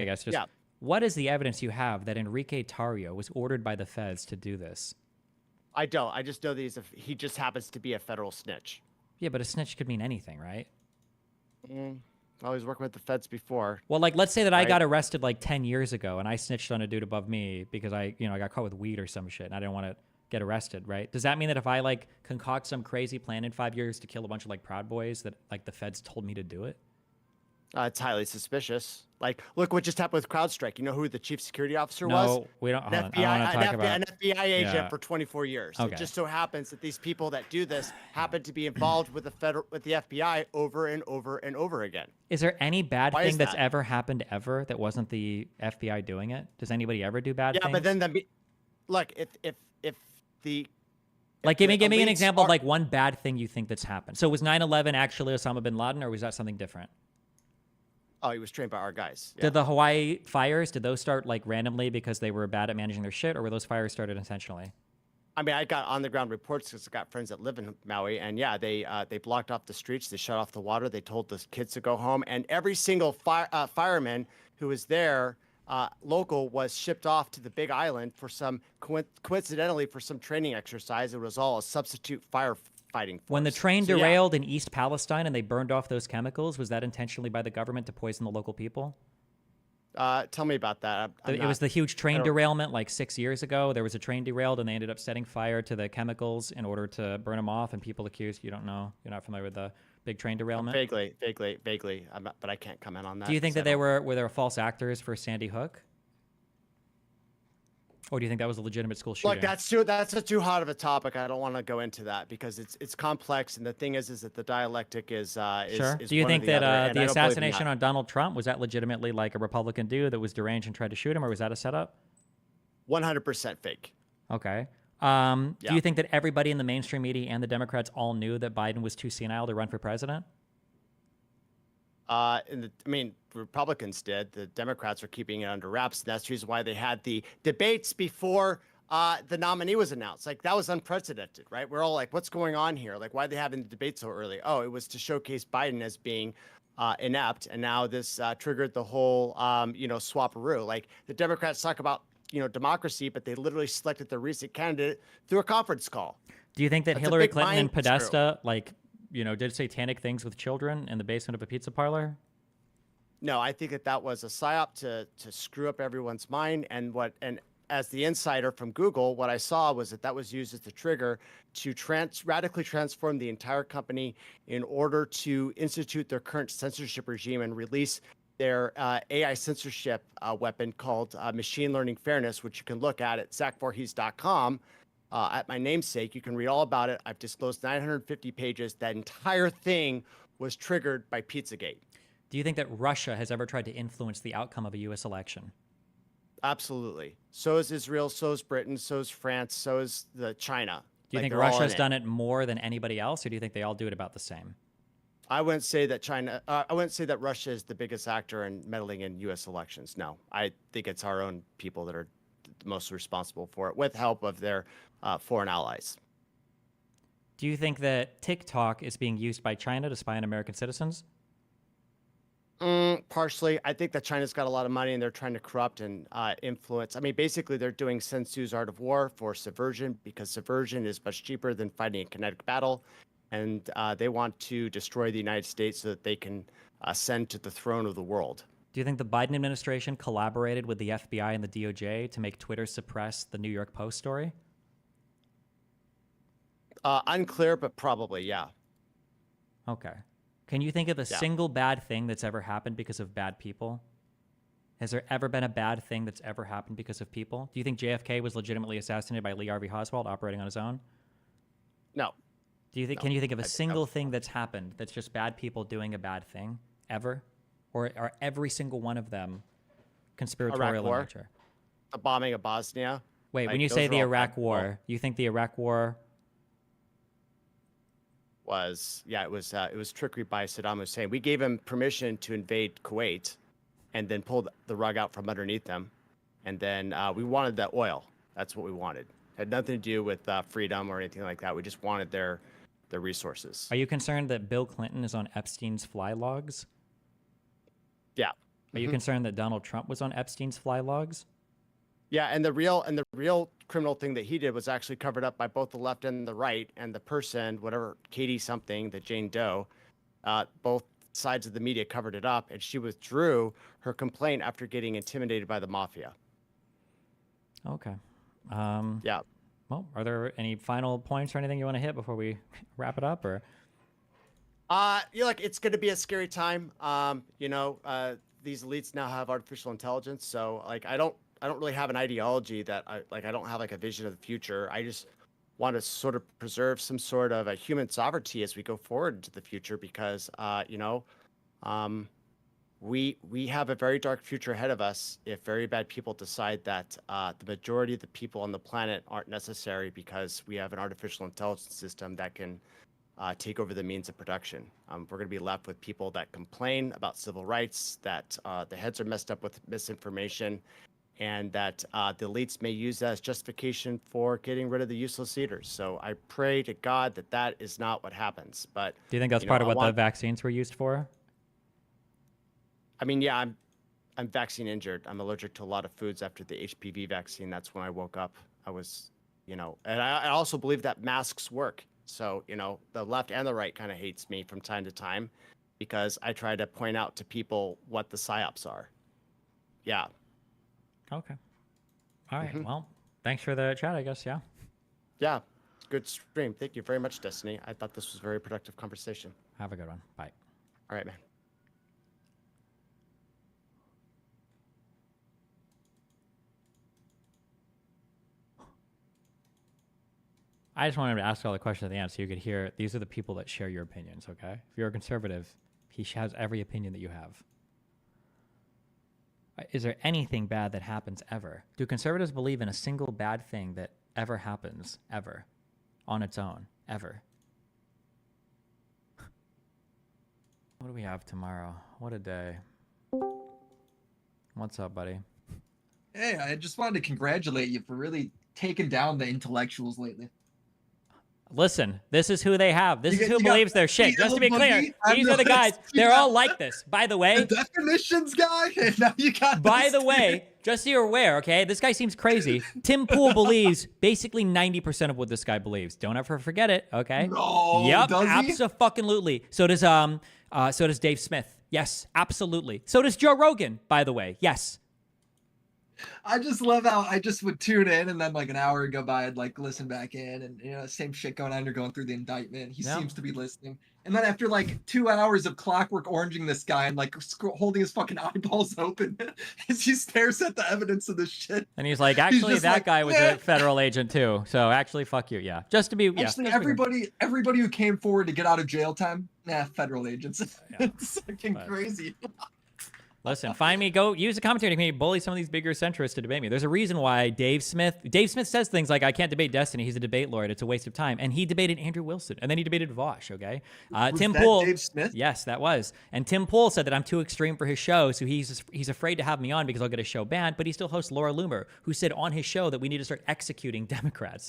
I guess just Yeah, what is the evidence you have that Enrique Tarrio was ordered by the feds to do this? I don't. I just know that he just happens to be a federal snitch. Yeah, but a snitch could mean anything, right? I was working with the feds before, Well, like, let's say that I right? got arrested like 10 years ago and I snitched on a dude above me because I got caught with weed or some shit and I didn't want to get arrested, right? Does that mean that if I like concoct some crazy plan in 5 years to kill a bunch of like Proud Boys that like the feds told me to do it? It's highly suspicious. Like, look what just happened with CrowdStrike. You know who the chief security officer was? No, we don't. An Hold on. I don't want to talk about. An FBI agent Yeah. for 24 years. It Okay. just so happens that these people that do this happen to be involved with the FBI over and over and over again. Is there any bad Why thing is that's that? ever happened ever that wasn't the FBI doing it? Does anybody ever do bad Yeah, things? but then look, if the Like, if give the me an elites example of are- like one bad thing you think that's happened. So was 9/11 actually Osama bin Laden, or was that something different? Oh, he was trained by our guys. Yeah. Did the Hawaii fires, did those start like randomly because they were bad at managing their shit, or were those fires started intentionally? I mean, I got on the ground reports because I got friends that live in Maui, and yeah, they blocked off the streets, they shut off the water, they told the kids to go home, and every single fireman who was there, local, was shipped off to the Big Island for some coincidentally for some training exercise. It was all a substitute firefighting force. When the train So, yeah, derailed in East Palestine and they burned off those chemicals, was that intentionally by the government to poison the local people? tell me about that. It was the huge train don't- derailment like 6 years ago. There was a train derailed and they ended up setting fire to the chemicals in order to burn them off. And people accused, you don't know, you're not familiar with the big train derailment? vaguely. I'm not, but I can't comment on that. Do you think 'cause I that they don't- were there false actors for Sandy Hook? Or do you think that was a legitimate school shooting? Look, that's a too hot of a topic. I don't want to go into that because it's complex, and the thing is that the dialectic is Sure. is Do you one or think the that other, and the I don't believe in assassination that. on Donald Trump, was that legitimately like a Republican dude that was deranged and tried to shoot him, or was that a setup? 100% fake. Okay. Do Yeah. you think that everybody in the mainstream media and the Democrats all knew that Biden was too senile to run for president? I mean, Republicans did. The Democrats are keeping it under wraps, and that's the reason why they had the debates before the nominee was announced. Like, that was unprecedented, right? We're all like, what's going on here? Like, why are they having the debate so early? Oh, it was to showcase Biden as being inept, and now this triggered the whole, swaparoo. Like, the Democrats talk about, democracy, but they literally selected their recent candidate through a conference call. Do you think that That's a Hillary big Clinton and mind screw. Podesta, like, did satanic things with children in the basement of a pizza parlor? No, I think that was a psyop to screw up everyone's mind. And as the insider from Google, what I saw was that was used as the trigger to radically transform the entire company in order to institute their current censorship regime and release their AI censorship weapon called machine learning fairness, which you can look at zachvorhies.com. At my namesake, you can read all about it. I've disclosed 950 pages. That entire thing was triggered by Pizzagate. Do you think that Russia has ever tried to influence the outcome of a U.S. election? Absolutely. So is Israel, so is Britain, so is France, so is China. Do you think they're all Russia has in done it more than anybody else, or do you think they all do it about the same? I wouldn't say that I wouldn't say that Russia is the biggest actor in meddling in U.S. elections. No, I think it's our own people that are most responsible for it, with help of their foreign allies. Do you think that TikTok is being used by China to spy on American citizens? Partially. I think that China's got a lot of money and they're trying to corrupt and influence. I mean, basically, they're doing Sun Tzu's Art of War for subversion because subversion is much cheaper than fighting a kinetic battle. And they want to destroy the United States so that they can ascend to the throne of the world. Do you think the Biden administration collaborated with the FBI and the DOJ to make Twitter suppress the New York Post story? Unclear, but probably, yeah. Okay. Can you think of a single bad thing that's ever happened because of bad people? Has there ever been a bad thing that's ever happened because of people? Do you think JFK was legitimately assassinated by Lee Harvey Oswald operating on his own? No. Do you think? No. Can you think of a single thing that's happened that's just bad people doing a bad thing ever, or are every single one of them conspiratorial in nature? The bombing of Bosnia. Wait, like, when you those say are the all Iraq bad War, people. you think the Iraq War? It was trickery by Saddam Hussein. We gave him permission to invade Kuwait, and then pulled the rug out from underneath them, and then we wanted that oil. That's what we wanted. Had nothing to do with freedom or anything like that. We just wanted their resources. Are you concerned that Bill Clinton is on Epstein's fly logs? Yeah. Are you concerned that Donald Trump was on Epstein's fly logs? Yeah, and the real criminal thing that he did was actually covered up by both the left and the right, and the person, whatever, Katie something, the Jane Doe, both sides of the media covered it up, and she withdrew her complaint after getting intimidated by the mafia. Okay. Yeah. Well, are there any final points or anything you want to hit before we wrap it up, or? Like it's going to be a scary time. These elites now have artificial intelligence, so like I don't really have an ideology that I don't have like a vision of the future. I just want to sort of preserve some sort of a human sovereignty as we go forward into the future, because we have a very dark future ahead of us if very bad people decide that the majority of the people on the planet aren't necessary, because we have an artificial intelligence system that can take over the means of production. We're going to be left with people that complain about civil rights, that the heads are messed up with misinformation, and that the elites may use that as justification for getting rid of the useless leaders. So I pray to God that that is not what happens. But do you think that's part of what the vaccines were used for? I mean, yeah, I'm vaccine injured. I'm allergic to a lot of foods after the HPV vaccine. That's when I woke up. I was, and I also believe that masks work. So, the left and the right kind of hates me from time to time because I try to point out to people what the psyops are. Yeah. Okay. All right. Well, thanks for the chat, I guess. Yeah. Yeah. Good stream. Thank you very much, Destiny. I thought this was a very productive conversation. Have a good one. Bye. All right, man. I just wanted to ask all the questions at the end so you could hear. These are the people that share your opinions, okay? If you're a conservative, he has every opinion that you have. Is there anything bad that happens ever? Do conservatives believe in a single bad thing that ever happens, ever, on its own, ever? What do we have tomorrow? What a day. What's up, buddy? Hey, I just wanted to congratulate you for really taking down the intellectuals lately. Listen, this is who they have. This is who believes their shit. Just to be clear, these are the guys. They're all like this. By the way, the definitions guy. And now you got. By the way, just so you're aware, okay, this guy seems crazy. Tim Pool believes basically 90% of what this guy believes. Don't ever forget it, okay? No. Yep, does he? abso-fucking-lutely. So does Dave Smith. Yes, absolutely. So does Joe Rogan. By the way, yes. I just love how I just would tune in and then like an hour would go by, I'd like listen back in and same shit going on. You're going through the indictment. He seems to be listening. And then after like 2 hours of clockwork oranging this guy and like holding his fucking eyeballs open as he stares at the evidence of this shit. And he's like, actually, that guy was a federal agent too. So actually, fuck you. Yeah. Just to be, actually, everybody who came forward to get out of jail time, federal agents. Yeah. It's fucking crazy. Listen, find me, go use the commentary community, bully some of these bigger centrists to debate me. There's a reason why Dave Smith says things like, I can't debate Destiny. He's a debate lord. It's a waste of time. And he debated Andrew Wilson. And then he debated Vosh, okay? Tim Pool. Dave Smith? Yes, that was. And Tim Pool said that I'm too extreme for his show. So he's afraid to have me on because I'll get his show banned. But he still hosts Laura Loomer, who said on his show that we need to start executing Democrats. So